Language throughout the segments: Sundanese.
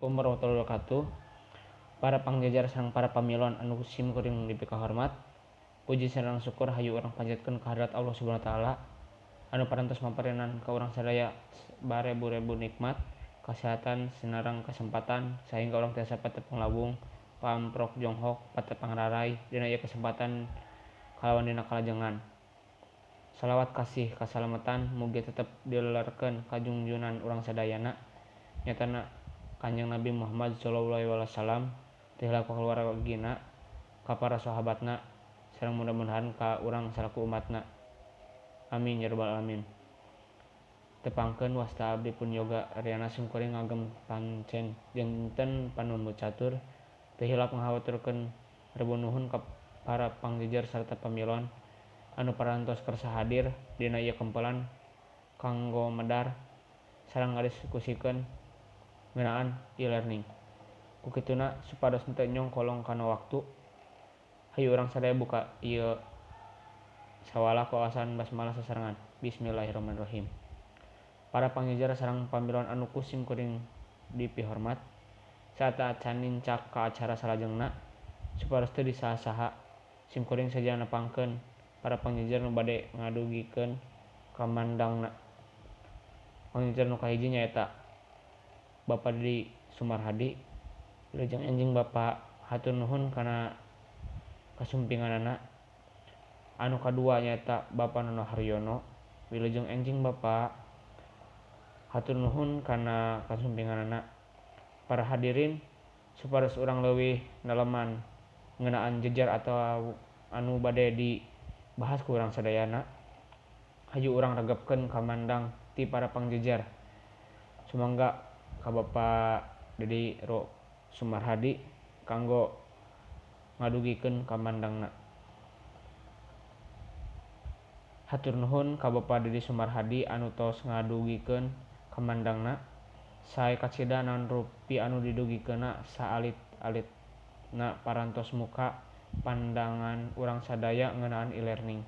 warahmatullahi wabarakatuh. Para pangjajar sareng para pamilon anu simkuring dipih kahormat. Puji sareng syukur hayu urang panjatkeun ka hadrat Allah Subhanahu wa taala anu parantos maparenan ka urang sadaya barebu-rebu nikmat, kasehatan, sinareng kesempatan sehingga urang tiasa patep panglabung pamprok jonghok patep pangraray dina ieu kesempatan kalawan dina kalajengan. Salawat kasih kasalamatan mugi tetep dilelerkeun ka junjunan urang sadayana nyatana Kanjeng Nabi Muhammad sallallahu alaihi wasallam tihela ka keluargina ka para sahabatna sareng mudah-mudahan ka urang salaku umatna. Amin ya rabbal alamin. Tepangkeun wasta abdi pun yoga Aryana simkuring ngagem pancen dinten Panumbut catur teu hilap ngahaturkeun rebu nuhun ka para pangjajar sarta pamilon anu parantos kersa hadir dina ieu kempelan kanggo medar sareng ngadiskusikeun ngeunaan e-learning. Kukituna supados henteu nyong kolong kana waktu, hayu urang sadaya buka ieu sawala ku awasan basmalah sasarengan. Bismillahirrahmanirrahim. Para pangjajar sareng pamilon anu kusimkuring dipih hormat, saata acan nincak ka acara salajengna supados teu disaha-saha simkuring saja nepangkeun para pangjajar nu bade ngadugikeun kamandangna. Pangjajar nu kahiji nyaeta Bapak Dedi Sumarhadi. Wilujeng enjing Bapak hatur nuhun kana kasumpinganana. Anu kadua nyaeta Bapak Nono Haryono. Wilujeng enjing Bapak hatur nuhun kana kasumpinganana. Para hadirin supados urang leuwih naleman ngeunaan jejer atau anu bade dibahas ku urang sadayana, hayu urang regepkeun kamandang ti para pangjajar. Sumangga ka Bapak Dedi Sumarhadi kanggo ngadugikeun kamandangna. Hatur nuhun ka Bapak Dedi Sumarhadi anu tos ngadugikeun kamandangna. Sae kacida naon rupi anu didugikeunna saalit-alitna parantos muka pandangan urang sadaya ngeunaan e-learning.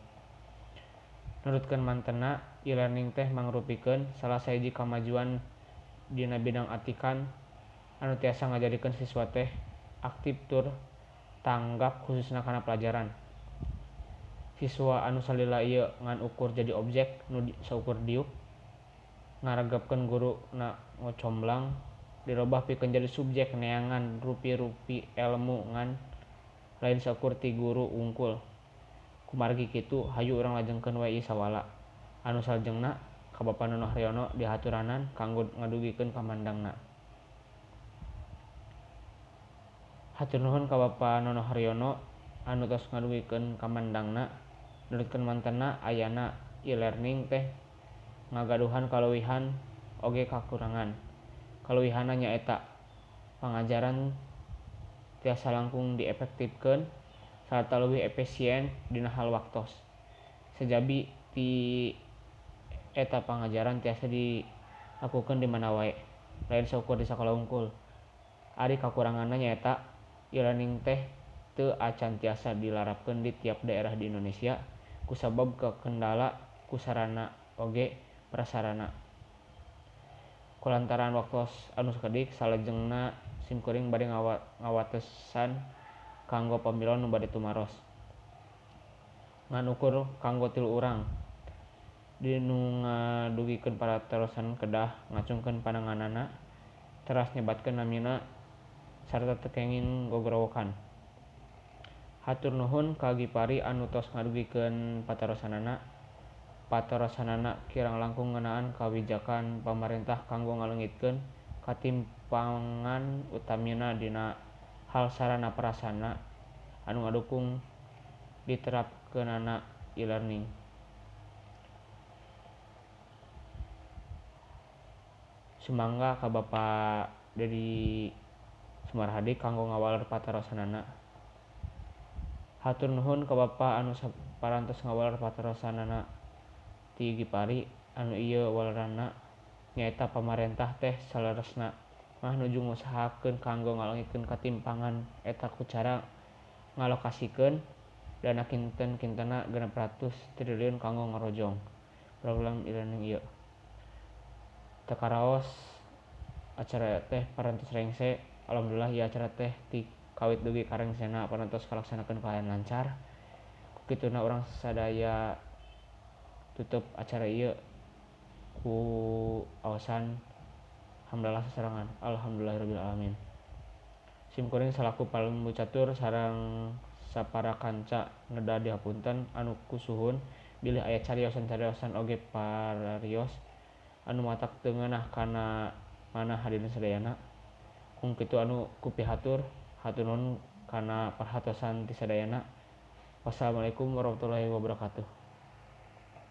Nurutkeun mantena, e-learning teh mangrupikeun salah sahiji kamajuan dina bidang atikan anu tiasa ngajadikeun siswa teh aktif tur tanggap khususna kana pelajaran. Siswa anu salila ieu ngan ukur jadi objek nu saukur diuk, ngaregepkeun guru na ngocomblang, dirobah pikeun jadi subjek neangan rupi-rupi elmu ngan lain saukur ti guru wungkul. Kumargi kitu hayu urang lajengkeun wae ieu sawala. Anu salajengna ka Bapak Nono Haryono dihaturanan kanggo ngadugikeun kamandangna. Hatur nuhun ka Bapak Nono Haryono anu tos ngadugikeun kamandangna. Nurutkeun mantena ayana e-learning teh ngagaduhan kaleuwihan oge kakurangan. Kaleuwihanna nyaeta pangajaran tiasa langkung diefektifkeun sarta leuwih efisien dina hal waktos. Sajabi ti eta pangajaran tiasa dilakukeun di mana wae, lain saukur di sakola wungkul. Ari kakuranganna nyaeta e-learning teh teu acan tiasa dilarapkeun di tiap daerah di Indonesia kusabab kakendala ku sarana oge prasarana. Kulantaran waktos anu sakedik salajengna simkuring bade ngawatesan kanggo pamilon nu bade tumaros. Ngan ukur kanggo 3 urang. Dinu ngadugikeun paratosan kedah ngacungkeun pananganana, teras nyebatkeun namina sarta teu kenging gogorowokan. Hatur nuhun ka Gipari anu tos ngadugikeun patarosanana. Patarosanana kirang langkung ngeunaan kawijakan pamarentah kanggo ngaleungitkeun katimpangan utamina dina hal sarana prasarana anu ngadukung diterapkeunana e-learning. Sumangga ka Bapak Dedi Sumarhadi kanggo ngawaler patarosanana. Hatur nuhun ka Bapak anu parantos ngawaler patarosanana ti Gipari anu ieu waleranna nyaeta pamarentah teh saleresna mah nuju ngusahakeun kanggo ngaleungitkeun katimpangan eta ku cara ngalokasikeun dana kinten-kintena 600 triliun kanggo ngarojong program e-learning ieu. Teu karaos acara teh parantos rengse. Alhamdulillah ya acara teh ti kawit dugi karengsena parantos kalaksanakeun kalian lancar. Kituna orang sadaya tutup acara ieu ku awasan hamdalah sasarangan alhamdulillahirabbil alamin. Simkuring salaku palembu catur sareng sapara kanca ngeda dihapunten anu kusuhun bilih aya cariosan-cariosan oge pararios anu matak teu ngeunah kana manah hadirin sadayana. Kung kitu anu kupihatur hatur nuhun kana perhatosan ti sadayana. Wassalamualaikum warahmatullahi wabarakatuh.